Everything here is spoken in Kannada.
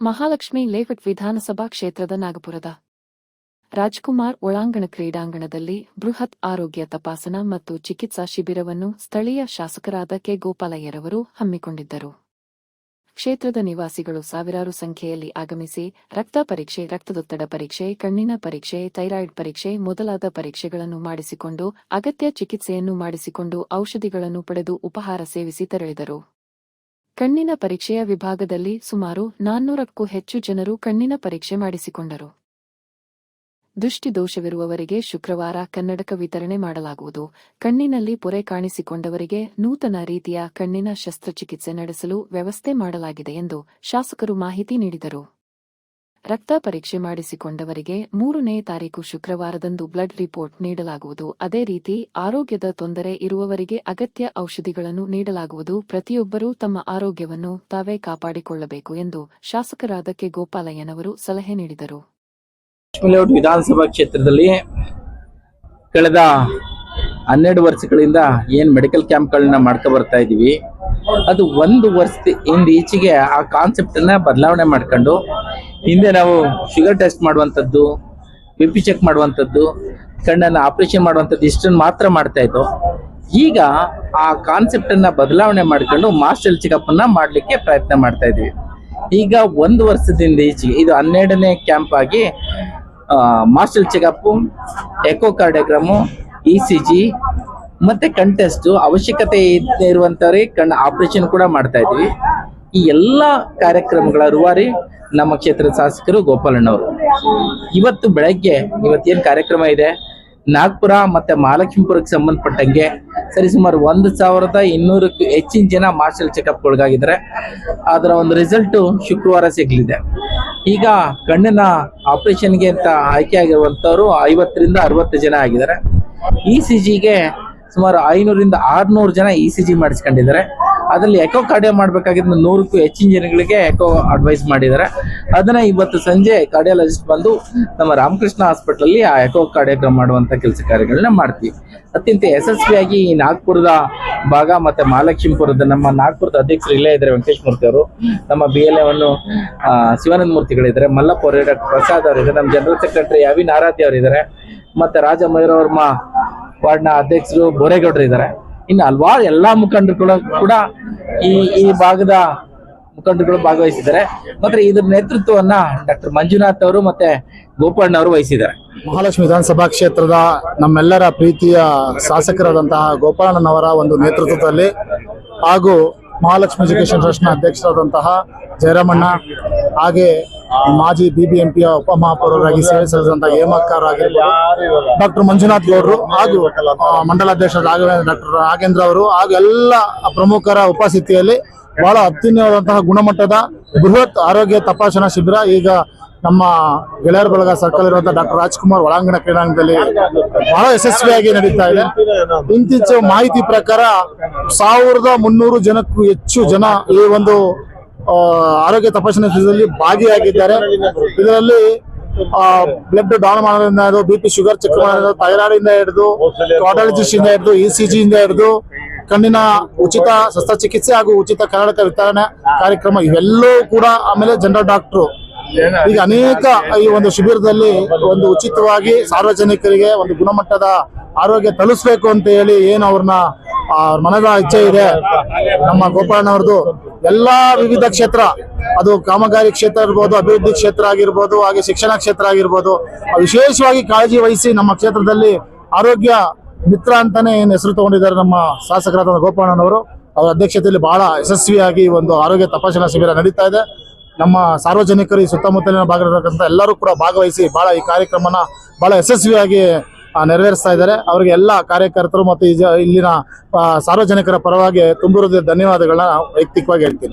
ಮಹಾಲಕ್ಷ್ಮಿ ಲೇಔಟ್ ವಿಧಾನಸಭಾ ಕ್ಷೇತ್ರದ ನಾಗಪುರದ ರಾಜ್ಕುಮಾರ್ ಒಳಾಂಗಣ ಕ್ರೀಡಾಂಗಣದಲ್ಲಿ ಬೃಹತ್ ಆರೋಗ್ಯ ತಪಾಸಣಾ ಮತ್ತು ಚಿಕಿತ್ಸಾ ಶಿಬಿರವನ್ನು ಸ್ಥಳೀಯ ಶಾಸಕರಾದ ಕೆ ಗೋಪಾಲಯ್ಯರವರು ಹಮ್ಮಿಕೊಂಡಿದ್ದರು. ಕ್ಷೇತ್ರದ ನಿವಾಸಿಗಳು ಸಾವಿರಾರು ಸಂಖ್ಯೆಯಲ್ಲಿ ಆಗಮಿಸಿ ರಕ್ತ ಪರೀಕ್ಷೆ, ರಕ್ತದೊತ್ತಡ ಪರೀಕ್ಷೆ, ಕಣ್ಣಿನ ಪರೀಕ್ಷೆ, ಥೈರಾಯ್ಡ್ ಪರೀಕ್ಷೆ ಮೊದಲಾದ ಪರೀಕ್ಷೆಗಳನ್ನು ಮಾಡಿಸಿಕೊಂಡು ಅಗತ್ಯ ಚಿಕಿತ್ಸೆಯನ್ನು ಮಾಡಿಸಿಕೊಂಡು ಔಷಧಿಗಳನ್ನು ಪಡೆದು ಉಪಹಾರ ಸೇವಿಸಿ ತೆರಳಿದರು. ಕಣ್ಣಿನ ಪರೀಕ್ಷೆಯ ವಿಭಾಗದಲ್ಲಿ ಸುಮಾರು 400ಕ್ಕೂ ಹೆಚ್ಚು ಜನರು ಕಣ್ಣಿನ ಪರೀಕ್ಷೆ ಮಾಡಿಸಿಕೊಂಡರು. ದೃಷ್ಟಿದೋಷವಿರುವವರಿಗೆ ಶುಕ್ರವಾರ ಕನ್ನಡಕ ವಿತರಣೆ ಮಾಡಲಾಗುವುದು. ಕಣ್ಣಿನಲ್ಲಿ ಪೊರೆ ಕಾಣಿಸಿಕೊಂಡವರಿಗೆ ನೂತನ ರೀತಿಯ ಕಣ್ಣಿನ ಶಸ್ತ್ರಚಿಕಿತ್ಸೆ ನಡೆಸಲು ವ್ಯವಸ್ಥೆ ಮಾಡಲಾಗಿದೆ ಎಂದು ಶಾಸಕರು ಮಾಹಿತಿ ನೀಡಿದರು. ರಕ್ತ ಪರೀಕ್ಷೆ ಮಾಡಿಸಿಕೊಂಡವರಿಗೆ 3ನೇ ತಾರೀಕು ಶುಕ್ರವಾರದಂದು ಬ್ಲಡ್ ರಿಪೋರ್ಟ್ ನೀಡಲಾಗುವುದು. ಅದೇ ರೀತಿ ಆರೋಗ್ಯದ ತೊಂದರೆ ಇರುವವರಿಗೆ ಅಗತ್ಯ ಔಷಧಿಗಳನ್ನು ನೀಡಲಾಗುವುದು. ಪ್ರತಿಯೊಬ್ಬರೂ ತಮ್ಮ ಆರೋಗ್ಯವನ್ನು ತಾವೇ ಕಾಪಾಡಿಕೊಳ್ಳಬೇಕು ಎಂದು ಶಾಸಕರಾದ ಕೆ ಗೋಪಾಲಯ್ಯನವರು ಸಲಹೆ ನೀಡಿದರು. ಲೇಔಟ್ ವಿಧಾನಸಭಾ ಕ್ಷೇತ್ರದಲ್ಲಿ ಕಳೆದ 12 ವರ್ಷಗಳಿಂದ ಏನ್ ಮೆಡಿಕಲ್ ಕ್ಯಾಂಪ್ಗಳನ್ನ ಮಾಡ್ಕೊ ಬರ್ತಾ ಇದೀವಿ, ಅದು 1 ವರ್ಷದಿಂದ ಈಚೆಗೆ ಆ ಕಾನ್ಸೆಪ್ಟ್ ಅನ್ನ ಬದಲಾವಣೆ ಮಾಡ್ಕೊಂಡು ಹಿಂದೆ ನಾವು ಶುಗರ್ ಟೆಸ್ಟ್ ಮಾಡುವಂಥದ್ದು, BP ಚೆಕ್ ಮಾಡುವಂಥದ್ದು, ಕಣ್ಣನ್ನ ಆಪರೇಷನ್ ಮಾಡುವಂಥದ್ದು ಇಷ್ಟನ್ನು ಮಾತ್ರ ಮಾಡ್ತಾ ಇತ್ತು. ಈಗ ಆ ಕಾನ್ಸೆಪ್ಟ್ ಅನ್ನ ಬದಲಾವಣೆ ಮಾಡ್ಕೊಂಡು ಮಾಸ್ಟರ್ ಚೆಕಪ್ ಅನ್ನ ಮಾಡ್ಲಿಕ್ಕೆ ಪ್ರಯತ್ನ ಮಾಡ್ತಾ ಇದೀವಿ. ಈಗ 1 ವರ್ಷದಿಂದ ಈಚೆಗೆ ಇದು 12ನೇ ಕ್ಯಾಂಪ್ ಆಗಿ ಮಾಸ್ಟರ್ ಚೆಕಪ್, ಎಕೋಕಾರ್ಡಿಯೋಗ್ರಾಮು, ECG ಮತ್ತೆ ಕಣ್ ಟೆಸ್ಟ್, ಅವಶ್ಯಕತೆ ಇರುವಂತವರಿಗೆ ಕಣ್ಣು ಆಪರೇಷನ್ ಕೂಡ ಮಾಡ್ತಾ ಇದ್ವಿ. ಈ ಎಲ್ಲ ಕಾರ್ಯಕ್ರಮಗಳ ರೂವಾರಿ ನಮ್ಮ ಕ್ಷೇತ್ರದ ಶಾಸಕರು ಗೋಪಾಲಣ್ಣವರು. ಇವತ್ತು ಬೆಳಗ್ಗೆ ಇವತ್ತೇನು ಕಾರ್ಯಕ್ರಮ ಇದೆ, ನಾಗಪುರ ಮತ್ತೆ ಮಹಾಲಕ್ಷ್ಮೀಪುರಕ್ಕೆ ಸಂಬಂಧಪಟ್ಟಂಗೆ ಸರಿಸುಮಾರು 1200ಕ್ಕೂ ಹೆಚ್ಚಿನ ಜನ ಮಾಸ್ಟರ್ ಚೆಕಪ್ ಒಳಗಾಗಿದ್ದಾರೆ. ಅದರ ಒಂದು ರಿಸಲ್ಟ್ ಶುಕ್ರವಾರ ಸಿಗಲಿದೆ. ಈಗ ಕಣ್ಣಿನ ಆಪರೇಷನ್ಗೆ ಅಂತ ಆಯ್ಕೆ ಆಗಿರುವಂತವರು 50ರಿಂದ 60 ಜನ ಆಗಿದ್ದಾರೆ. ECGಗೆ ಸುಮಾರು 500ರಿಂದ 600 ಜನ ECG ಮಾಡಿಸ್ಕೊಂಡಿದ್ದಾರೆ. ಅದರಲ್ಲಿ ಎಕೋ ಕಾರ್ಡಿಯೋ ಮಾಡಬೇಕಾಗಿದ್ದು 100ಕ್ಕೂ ಹೆಚ್ಚಿನ ಜನಗಳಿಗೆ ಎಕೋ ಅಡ್ವೈಸ್ ಮಾಡಿದ್ದಾರೆ. ಅದನ್ನ ಇವತ್ತು ಸಂಜೆ ಕಾರ್ಡಿಯಾಲಜಿಸ್ಟ್ ಬಂದು ನಮ್ಮ ರಾಮಕೃಷ್ಣ ಹಾಸ್ಪಿಟಲ್ ಆ ಎಕೋ ಕಾರ್ಡಿಯೋಗ್ರಾಮ್ ಮಾಡುವಂತ ಕೆಲಸ ಕಾರ್ಯಗಳನ್ನ ಮಾಡ್ತೀವಿ. ಅತ್ಯಂತ ಯಶಸ್ವಿಯಾಗಿ ಈ ನಾಗಪುರದ ಭಾಗ ಮತ್ತೆ ಮಹಾಲಕ್ಷ್ಮೀಪುರದ ನಮ್ಮ ನಾಗಪುರದ ಅಧ್ಯಕ್ಷರು ಇಲ್ಲೇ ಇದ್ದಾರೆ, ವೆಂಕಟೇಶ್ ಮೂರ್ತಿ ಅವರು, ನಮ್ಮ BLA ಶಿವಾನಂದ ಮೂರ್ತಿಗಳಿದ್ದಾರೆ, ಮಲ್ಲಪ್ಪ ಅವರು, ಡಾಕ್ಟರ್ ಪ್ರಸಾದ್ ಅವರಿದ್ದಾರೆ, ನಮ್ಮ ಜನರಲ್ ಸೆಕ್ರೆಟರಿ ಅವಿನ್ ಆರಾಧ್ಯ ಅವರಿದ್ದಾರೆ, ಮತ್ತೆ ರಾಜ ಮಯೂರವರ್ಮ ವಾರ್ಡ್ನ ಅಧ್ಯಕ್ಷರು ಬೋರೇಗೌಡರು ಇದ್ದಾರೆ. ಇನ್ನು ಹಲವಾರು ಎಲ್ಲಾ ಮುಖಂಡರುಗಳು ಕೂಡ ಈ ಭಾಗದ ಮುಖಂಡರುಗಳು ಭಾಗವಹಿಸಿದ್ದಾರೆ. ಮತ್ತೆ ಇದ್ರ ನೇತೃತ್ವವನ್ನ ಡಾಕ್ಟರ್ ಮಂಜುನಾಥ್ ಅವರು ಮತ್ತೆ ಗೋಪಣ್ಣ ಅವರು ವಹಿಸಿದ್ದಾರೆ. ಮಹಾಲಕ್ಷ್ಮಿ ವಿಧಾನಸಭಾ ಕ್ಷೇತ್ರದ ನಮ್ಮೆಲ್ಲರ ಪ್ರೀತಿಯ ಶಾಸಕರಾದಂತಹ ಗೋಪಾಲಣ್ಣನವರ ಒಂದು ನೇತೃತ್ವದಲ್ಲಿ ಹಾಗೂ ಮಹಾಲಕ್ಷ್ಮಿ ಎಜುಕೇಶನ್ ಟ್ರಸ್ಟ್ನ ಅಧ್ಯಕ್ಷರಾದಂತಹ ಜಯರಾಮಣ್ಣ, ಹಾಗೆ ಮಾಜಿ BBMPಯ ಉಪಮಹಾಪೌರರಾಗಿ ಸೇವೆ ಸಲ್ಲಿಸಿದಂತಹ ಹೇಮಕ್ಕರ್ ಆಗಿರ್ಬೋದು, ಡಾಕ್ಟರ್ ಮಂಜುನಾಥ್ ಗೌಡರು ಹಾಗೂ ಮಂಡಲಾಧ್ಯಕ್ಷ ಡಾಕ್ಟರ್ ನಾಗೇಂದ್ರ ಅವರು ಹಾಗೂ ಎಲ್ಲ ಪ್ರಮುಖರ ಉಪಸ್ಥಿತಿಯಲ್ಲಿ ಬಹಳ ಅತ್ಯುನ್ನತವಾದಂತಹ ಗುಣಮಟ್ಟದ ಬೃಹತ್ ಆರೋಗ್ಯ ತಪಾಸಣಾ ಶಿಬಿರ ಈಗ ನಮ್ಮ ಗೆಳೆಯರ ಬಳಗ ಸರ್ಕಲ್ ಇರುವಂತಹ ಡಾಕ್ಟರ್ ರಾಜ್ಕುಮಾರ್ ಒಳಾಂಗಣ ಕ್ರೀಡಾಂಗಣದಲ್ಲಿ ಬಹಳ ಯಶಸ್ವಿಯಾಗಿ ನಡೀತಾ ಇದೆ. ಇಂತಿಂಚು ಮಾಹಿತಿ ಪ್ರಕಾರ 1300 ಜನಕ್ಕೂ ಹೆಚ್ಚು ಜನ ಈ ಒಂದು ಆರೋಗ್ಯ ತಪಾಸಣಾ ಶಿಬಿರದಲ್ಲಿ ಭಾಗಿಯಾಗಿದ್ದಾರೆ. ಇದರಲ್ಲಿ ಬ್ಲಡ್ ಡೌನ್ ಮಾಡೋದ್ರಿಂದ ಹಿಡಿದು BP ಶುಗರ್ ಚೆಕ್ ಮಾಡೋದು, ಥೈರಾಯ್ಡ್ ಇಂದ ಹಿಡಿದು ಕಾರ್ಡಿಯಾಲಜಿಸ್ಟ್ ಇಂದ ಹಿಡಿದು ECG ಇಂದ ಹಿಡಿದು ಕಣ್ಣಿನ ಉಚಿತ ಶಸ್ತ್ರಚಿಕಿತ್ಸೆ ಹಾಗೂ ಉಚಿತ ಕನ್ನಡಕ ವಿತರಣೆ ಕಾರ್ಯಕ್ರಮ ಇವೆಲ್ಲವೂ ಕೂಡ, ಆಮೇಲೆ ಜನರಲ್ ಡಾಕ್ಟರ್ ಈಗ ಅನೇಕ ಈ ಒಂದು ಶಿಬಿರದಲ್ಲಿ ಒಂದು ಉಚಿತವಾಗಿ ಸಾರ್ವಜನಿಕರಿಗೆ ಒಂದು ಗುಣಮಟ್ಟದ ಆರೋಗ್ಯ ತಲುಪಿಸಬೇಕು ಅಂತ ಹೇಳಿ ಏನು ಅವ್ರನ್ನ ಮನದ ಇಚ್ಛೆ ಇದೆ ನಮ್ಮ ಗೋಪಾಲಣ್ಣವ್ರದ್ದು. ಎಲ್ಲಾ ವಿವಿಧ ಕ್ಷೇತ್ರ, ಅದು ಕಾಮಗಾರಿ ಕ್ಷೇತ್ರ ಇರ್ಬೋದು, ಅಭಿವೃದ್ಧಿ ಕ್ಷೇತ್ರ ಆಗಿರ್ಬೋದು, ಹಾಗೆ ಶಿಕ್ಷಣ ಕ್ಷೇತ್ರ ಆಗಿರ್ಬೋದು, ವಿಶೇಷವಾಗಿ ಕಾಳಜಿ ವಹಿಸಿ ನಮ್ಮ ಕ್ಷೇತ್ರದಲ್ಲಿ ಆರೋಗ್ಯ ಮಿತ್ರ ಅಂತಾನೆ ಏನು ಹೆಸರು ತಗೊಂಡಿದ್ದಾರೆ ನಮ್ಮ ಶಾಸಕರಾದ ಗೋಪಾಲಣ್ಣನವರು. ಅವರ ಅಧ್ಯಕ್ಷತೆಯಲ್ಲಿ ಬಹಳ ಯಶಸ್ವಿಯಾಗಿ ಒಂದು ಆರೋಗ್ಯ ತಪಾಸಣಾ ಶಿಬಿರ ನಡೀತಾ ಇದೆ. ನಮ್ಮ ಸಾರ್ವಜನಿಕರು ಈ ಸುತ್ತಮುತ್ತಲಿನ ಭಾಗದಲ್ಲಿರತಕ್ಕಂಥ ಎಲ್ಲರೂ ಕೂಡ ಭಾಗವಹಿಸಿ ಬಹಳ ಈ ಕಾರ್ಯಕ್ರಮನ ಬಹಳ ಯಶಸ್ವಿಯಾಗಿ ನೆರವೇರಿಸ್ತಾ ಇದ್ದಾರೆ. ಅವರಿಗೆ ಎಲ್ಲ ಕಾರ್ಯಕರ್ತರು ಮತ್ತು ಇಲ್ಲಿನ ಸಾರ್ವಜನಿಕರ ಪರವಾಗಿ ತುಂಬಿರುವ ಧನ್ಯವಾದಗಳನ್ನ ವೈಯಕ್ತಿಕವಾಗಿ ಹೇಳ್ತೀನಿ.